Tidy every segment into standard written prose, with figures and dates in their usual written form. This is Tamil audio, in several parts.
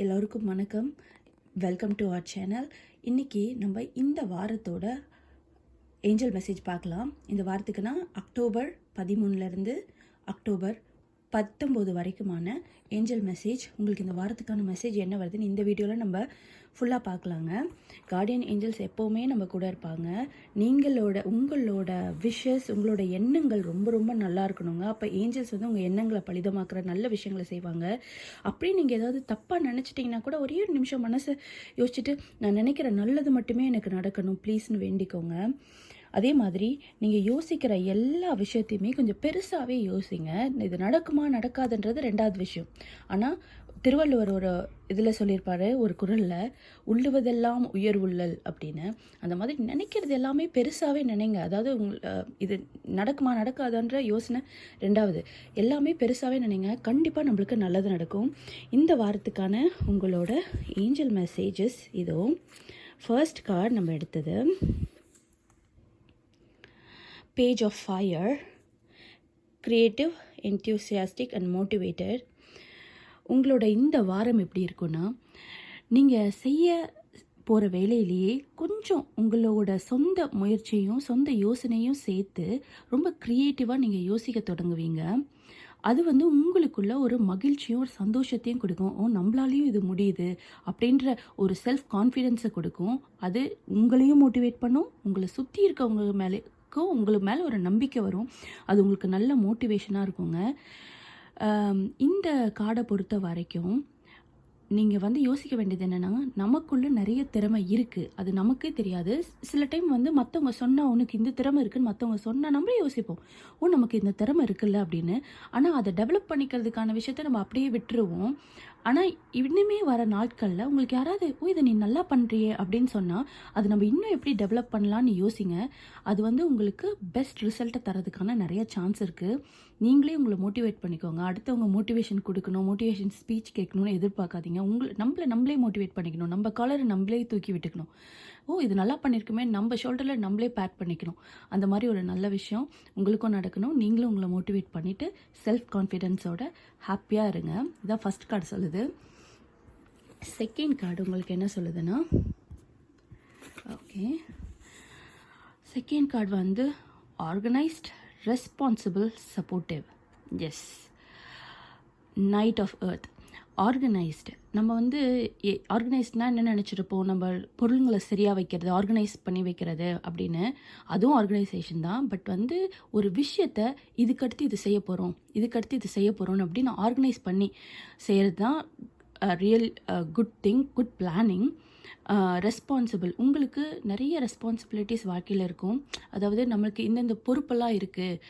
எல்லோருக்கும் வணக்கம். Welcome to our channel. இன்றைக்கி நம்ம இந்த வாரத்தோட ஏஞ்சல் மெசேஜ் பார்க்கலாம். இந்த வாரத்துக்குன்னா அக்டோபர் 13லேருந்து அக்டோபர் 19 வரைக்குமான ஏஞ்சல் மெசேஜ். உங்களுக்கு இந்த வாரத்துக்கான மெசேஜ் என்ன வருதுன்னு இந்த வீடியோவில் நம்ம ஃபுல்லாக பார்க்கலாங்க. கார்டியன் ஏஞ்சல்ஸ் எப்போவுமே நம்ம கூட இருப்பாங்க. உங்களோட விஷஸ், உங்களோட எண்ணங்கள் ரொம்ப ரொம்ப நல்லா இருக்கணுங்க. அப்போ ஏஞ்சல்ஸ் வந்து உங்கள் எண்ணங்களை பலிதமாக்குற நல்ல விஷயங்களை செய்வாங்க. அப்படி நீங்கள் ஏதாவது தப்பாக நினச்சிட்டிங்கன்னா கூட ஒரே ஒரு நிமிஷம் மனசை யோசிச்சுட்டு, நான் நினைக்கிற நல்லது மட்டுமே எனக்கு நடக்கணும் ப்ளீஸ்னு வேண்டிக்கோங்க. அதே மாதிரி நீங்கள் யோசிக்கிற எல்லா விஷயத்தையுமே கொஞ்சம் பெருசாகவே யோசிங்க. இது நடக்குமா நடக்காதுன்றது ரெண்டாவது விஷயம். ஆனால் திருவள்ளுவர் ஒரு இதில் சொல்லியிருப்பாரு, ஒரு குறளில், உள்ளுவதெல்லாம் உயர் உள்ளல் அப்படின்னு. அந்த மாதிரி நினைக்கிறது எல்லாமே பெருசாகவே நினைங்க. அதாவது இது நடக்குமா நடக்காதுன்ற யோசனை ரெண்டாவது, எல்லாமே பெருசாகவே நினைங்க. கண்டிப்பாக நம்மளுக்கு நல்லது நடக்கும். இந்த வாரத்துக்கான உங்களோட ஏஞ்சல் மெசேஜஸ் இதோ. ஃபர்ஸ்ட் கார்டு நம்ம எடுத்தது Page of Fire, creative, enthusiastic and motivated. உங்களோட இந்த வாரம் எப்படி இருக்குன்னா, நீங்கள் செய்ய போகிற வேலையிலேயே கொஞ்சம் உங்களோட சொந்த முயற்சியும் சொந்த யோசனையும் சேர்த்து ரொம்ப க்ரியேட்டிவாக நீங்கள் யோசிக்க தொடங்குவீங்க. அது வந்து உங்களுக்குள்ள ஒரு மகிழ்ச்சியும் ஒரு சந்தோஷத்தையும் கொடுக்கும். நம்மளாலேயும் இது முடியுது அப்படின்ற ஒரு செல்ஃப் கான்ஃபிடென்ஸை கொடுக்கும். அது உங்களையும் மோட்டிவேட் பண்ணும். உங்களை சுற்றி இருக்கவங்க உங்களுக்கு மேலே ஒரு நம்பிக்கை வரும். அது உங்களுக்கு நல்ல மோட்டிவேஷனாக இருக்குங்க. இந்த கார்டை பொறுத்த வரைக்கும் நீங்கள் வந்து யோசிக்க வேண்டியது என்னென்னா, நமக்குள்ளே நிறைய திறமை இருக்குது, அது நமக்கே தெரியாது. சில டைம் வந்து மற்றவங்க சொன்னால் உனக்கு இந்த திறமை இருக்குதுன்னு மற்றவங்க சொன்னால் நம்மளே யோசிப்போம், நமக்கு இந்த திறமை இருக்குல்ல அப்படின்னு. ஆனால் அதை டெவலப் பண்ணிக்கிறதுக்கான விஷயத்தை நம்ம அப்படியே விட்டுருவோம். ஆனால் இன்னுமே வர நாட்களில் உங்களுக்கு யாராவது இதை நீ நல்லா பண்ணுறியே அப்படின்னு சொன்னால், அது நம்ம இன்னும் எப்படி டெவலப் பண்ணலான்னு யோசிங்க. அது வந்து உங்களுக்கு பெஸ்ட் ரிசல்ட்டை தரதுக்கான நிறைய சான்ஸ் இருக்குது. நீங்களே உங்களை மோட்டிவேட் பண்ணிக்கோங்க. அடுத்தவங்க மோட்டிவேஷன் கொடுக்கணும், மோட்டிவேஷன் ஸ்பீச் கேட்கணும்னு எதிர்பார்க்காதீங்க. நம்மளே மோட்டிவேட் பண்ணிக்கணும். நம்ம காலரை நம்மளே தூக்கி விட்டுக்கணும். இது நல்லா பண்ணியிருக்குமே, நம்ம ஷோல்டரில் நம்மளே பேட் பண்ணிக்கணும். அந்த மாதிரி ஒரு நல்ல விஷயம் உங்களுக்கும் நடக்கணும். நீங்களும் உங்களை மோட்டிவேட் பண்ணிவிட்டு செல்ஃப் கான்ஃபிடென்ஸோட ஹாப்பியாக இருங்க. இதான் ஃபஸ்ட் கார்டு சொல்லுது. செகண்ட் கார்டு உங்களுக்கு என்ன சொல்லுதுன்னா, ஓகே, செகண்ட் கார்டு வந்து organised, responsible, supportive. Yes, knight of earth. Organised. நம்ம வந்து ஆர்கனைஸ்ட்னால் என்ன நினச்சிருப்போம், நம்ம பொருளுங்களை சரியாக வைக்கிறது, ஆர்கனைஸ் பண்ணி வைக்கிறது அப்படின்னு. அதுவும் ஆர்கனைசேஷன் தான். பட் வந்து ஒரு விஷயத்தை இதுக்கடுத்து இது செய்ய போகிறோம் அப்படின்னு ஆர்கனைஸ் பண்ணி செய்கிறது தான் real good thing, good planning. Responsible. உங்களுக்கு நிறைய ரெஸ்பான்சிபிலிட்டிஸ் வாழ்க்கையில் இருக்கும். அதாவது நம்மளுக்கு இந்தந்த பொறுப்பெல்லாம் இருக்குது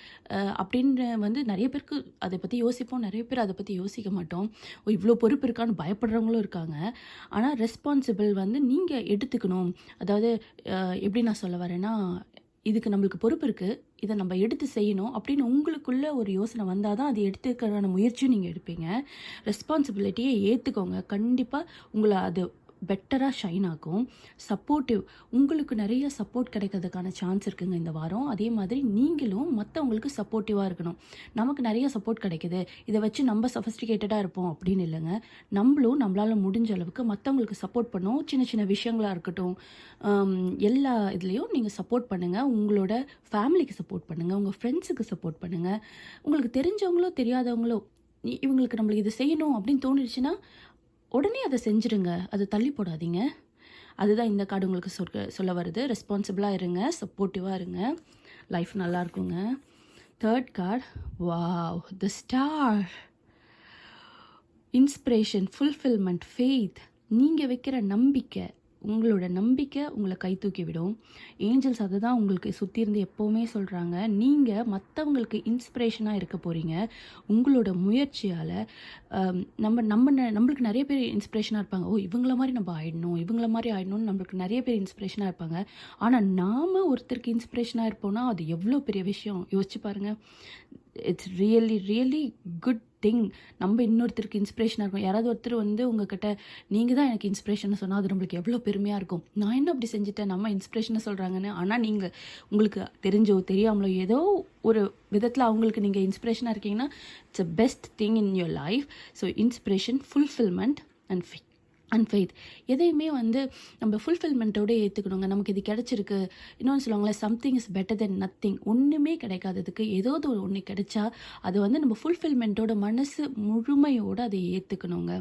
அப்படின்னு வந்து நிறைய பேருக்கு அதை பற்றி யோசிப்போம். நிறைய பேர் அதை பற்றி யோசிக்க மாட்டோம். இவ்வளோ பொறுப்பு இருக்கான்னு பயப்படுறவங்களும் இருக்காங்க. ஆனால் ரெஸ்பான்சிபிள் வந்து நீங்கள் எடுத்துக்கணும். அதாவது எப்படி நான் சொல்ல வரேன்னா, இதுக்கு நம்மளுக்கு பொறுப்பு இருக்குது, இதை நம்ம எடுத்து செய்யணும் அப்படின்னு உங்களுக்குள்ள ஒரு யோசனை வந்தால் தான் அது எடுத்துக்கிறதான முயற்சியும் நீங்கள் எடுப்பீங்க. ரெஸ்பான்சிபிலிட்டியை ஏற்றுக்கோங்க. கண்டிப்பாக உங்களை அது பெட்டராக ஷைன் ஆகும். சப்போர்ட்டிவ். உங்களுக்கு நிறைய சப்போர்ட் கிடைக்கிறதுக்கான சான்ஸ் இருக்குங்க இந்த வாரம். அதே மாதிரி நீங்களும் மற்றவங்களுக்கு சப்போர்ட்டிவாக இருக்கணும். நமக்கு நிறைய சப்போர்ட் கிடைக்குது, இதை வச்சு நம்ம சஃபஸ்டிகேட்டடாக இருப்போம் அப்படின்னு இல்லைங்க. நம்மளால் முடிஞ்ச அளவுக்கு மற்றவங்களுக்கு சப்போர்ட் பண்ணோம். சின்ன சின்ன விஷயங்களாக இருக்கட்டும், எல்லா இதுலேயும் நீங்கள் சப்போர்ட் பண்ணுங்கள். உங்களோட ஃபேமிலிக்கு சப்போர்ட் பண்ணுங்கள், உங்கள் ஃப்ரெண்ட்ஸுக்கு சப்போர்ட் பண்ணுங்கள். உங்களுக்கு தெரிஞ்சவங்களோ தெரியாதவங்களோ இவங்களுக்கு நம்மளுக்கு இது செய்யணும் அப்படின்னு தோணிடுச்சுன்னா உடனே அதை செஞ்சுருங்க. அதை தள்ளி போடாதீங்க. அதுதான் இந்த கார்டு உங்களுக்கு சொல்ல வருது. ரெஸ்பான்சிபிளாக இருங்க, சப்போர்ட்டிவாக இருங்க, லைஃப் நல்லா இருக்குங்க. தேர்ட் கார்டு, வாவ், தி ஸ்டார். Inspiration, fulfilment, faith. நீங்கள் வைக்கிற நம்பிக்கை, உங்களோட நம்பிக்கை உங்களை கை தூக்கி விடும். ஏஞ்சல்ஸ் அதை தான் உங்களுக்கு சுற்றி இருந்து எப்போவுமே சொல்கிறாங்க. நீங்கள் மற்றவங்களுக்கு இன்ஸ்பிரேஷனாக இருக்க போகிறீங்க. உங்களோட முயற்சியால் நம்மளுக்கு நிறைய பேர் இன்ஸ்பிரேஷனாக இருப்பாங்க. இவங்கள மாதிரி நம்ம ஆயிடணும்னு நம்மளுக்கு நிறைய பேர் இன்ஸ்பிரேஷனாக இருப்பாங்க. ஆனால் நாம் ஒருத்தருக்கு இன்ஸ்பிரேஷனாக இருப்போம்னா அது எவ்வளோ பெரிய விஷயம் யோசிச்சு பாருங்கள். It's really really good thing. நம்ம இன்னொருத்தருக்கு இன்ஸ்பிரேஷனாக இருக்கும். யாராவது ஒருத்தர் வந்து உங்ககிட்ட நீங்கள் தான் எனக்கு இன்ஸ்பிரேஷன் சொன்னால் அது நம்மளுக்கு எவ்வளோ பெருமையாக இருக்கும். நான் என்ன அப்படி செஞ்சுட்டேன், நம்ம இன்ஸ்பிரேஷனை சொல்கிறாங்கன்னு. ஆனால் நீங்கள் உங்களுக்கு தெரிஞ்சோ தெரியாமலோ ஏதோ ஒரு விதத்தில் அவங்களுக்கு நீங்கள் இன்ஸ்பிரேஷனாக இருக்கீங்கன்னா it's a best thing in your life. So inspiration, fulfilment and and faith. எதையுமே வந்து நம்ம ஃபுல்ஃபில்மெண்ட்டோட ஏற்றுக்கணுங்க. நமக்கு இது கிடச்சிருக்கு. இன்னொன்று சொல்லுவாங்களே, something is better then nothing. ஒன்றுமே கிடைக்காததுக்கு ஏதாவது ஒன்று கிடைச்சா அது வந்து நம்ம ஃபுல்ஃபில்மெண்ட்டோட மனசு முழுமையோடு அதை ஏற்றுக்கணுங்க.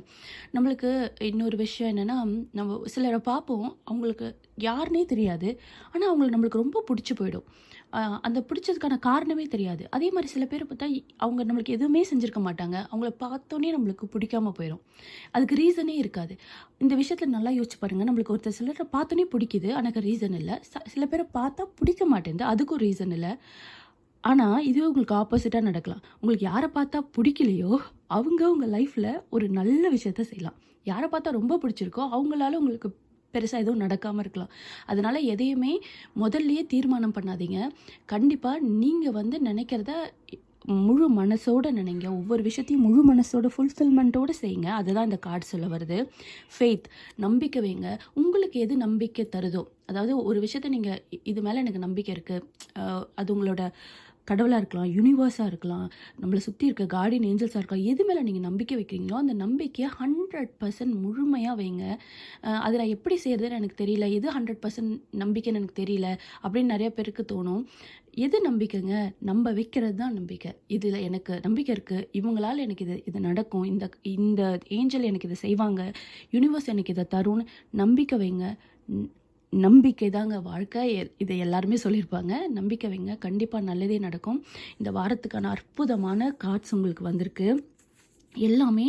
நம்மளுக்கு இன்னொரு விஷயம் என்னென்னா, நம்ம சிலரை பார்ப்போம், அவங்களுக்கு யாருனே தெரியாது. ஆனால் அவங்களுக்கு நம்மளுக்கு ரொம்ப பிடிச்சி போயிடும். அந்த பிடிச்சதுக்கான காரணமே தெரியாது. அதே மாதிரி சில பேரை பார்த்தா அவங்க நம்மளுக்கு எதுவுமே செஞ்சுருக்க மாட்டாங்க. அவங்கள பார்த்தோன்னே நம்மளுக்கு பிடிக்காம போயிடும். அதுக்கு ரீசனே இருக்காது. இந்த விஷயத்தில் நல்லா யோசிச்சு பாருங்கள். நம்மளுக்கு ஒருத்தர் சிலரை பார்த்தோன்னே பிடிக்குது, எனக்கு ரீசன் இல்லை. சில பேரை பார்த்தா பிடிக்க மாட்டேங்குது, அதுக்கும் ரீசன் இல்லை. ஆனால் இதுவே உங்களுக்கு ஆப்போசிட்டாக நடக்கலாம். உங்களுக்கு யாரை பார்த்தா பிடிக்கலையோ அவங்க உங்கள் லைஃப்பில் ஒரு நல்ல விஷயத்த செய்யலாம். யாரை பார்த்தா ரொம்ப பிடிச்சிருக்கோ அவங்களால உங்களுக்கு பெருசாக எதுவும் நடக்காமல் இருக்கலாம். அதனால் எதையுமே முதல்லையே தீர்மானம் பண்ணாதீங்க. கண்டிப்பாக நீங்கள் வந்து நினைக்கிறத முழு மனசோடு நினைங்க. ஒவ்வொரு விஷயத்தையும் முழு மனசோட ஃபுல்ஃபில்மெண்ட்டோடு செய்யுங்க. அதுதான் இந்த கார்டு சொல்ல வருது. ஃபெய்த், நம்பிக்கை வைங்க. உங்களுக்கு எது நம்பிக்கை தருதோ, அதாவது ஒரு விஷயத்த நீங்கள் இது மேலே எனக்கு நம்பிக்கை இருக்குது, அது உங்களோட கடவுளாக இருக்கலாம், யூனிவர்ஸாக இருக்கலாம், நம்மளை சுற்றி இருக்க கார்டியன் ஏஞ்சல்ஸாக இருக்கலாம், எது மேலே நீங்கள் நம்பிக்கை வைக்கிறீங்களோ அந்த நம்பிக்கையை 100% முழுமையாக வைங்க. அது நான் எப்படி செய்கிறதுன்னு எனக்கு தெரியல, எது 100% நம்பிக்கைன்னு எனக்கு தெரியல அப்படின்னு நிறைய பேருக்கு தோணும். எது நம்பிக்கைங்க? நம்ம வைக்கிறது தான் நம்பிக்கை. இதில் எனக்கு நம்பிக்கை இருக்குது, இவங்களால் எனக்கு இது நடக்கும், இந்த ஏஞ்சல் எனக்கு இதை செய்வாங்க, யூனிவர்ஸ் எனக்கு இதை தரும்னு நம்பிக்கை வைங்க. நம்பிக்கை தாங்க வாழ்க்கை. இதை எல்லாருமே சொல்லியிருப்பாங்க. நம்பிக்கை வைங்க, கண்டிப்பாக நல்லதே நடக்கும். இந்த வாரத்துக்கான அற்புதமான கார்ட்ஸ் உங்களுக்கு வந்திருக்கு. எல்லாமே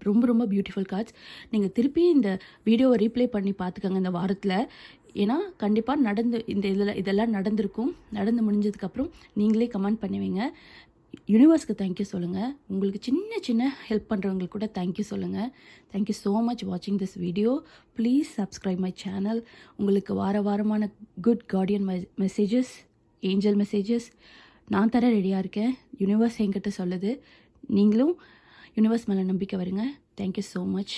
ரொம்ப ரொம்ப பியூட்டிஃபுல் கார்ட்ஸ். நீங்கள் திருப்பி இந்த வீடியோவை ரீப்ளே பண்ணி பார்த்துக்கோங்க இந்த வாரத்தில். ஏன்னா கண்டிப்பாக இதெல்லாம் நடந்திருக்கும். நடந்து முடிஞ்சதுக்கப்புறம் நீங்களே கமெண்ட் பண்ணுவீங்க. யூனிவர்ஸ்க்கு தேங்க்யூ சொல்லுங்கள். உங்களுக்கு சின்ன சின்ன ஹெல்ப் பண்ணுறவங்களுக்கு கூட தேங்க்யூ சொல்லுங்கள். தேங்க்யூ ஸோ மச் வாட்சிங் this video. Please subscribe my channel. உங்களுக்கு வாரமான good guardian messages, angel messages நான் தர ரெடியாக இருக்கேன். யூனிவர்ஸ் என்கிட்ட சொல்லுது. நீங்களும் யூனிவர்ஸ் மேலே நம்பிக்கை வருங்க. Thank you so much.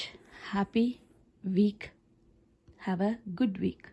Happy week. Have a good week.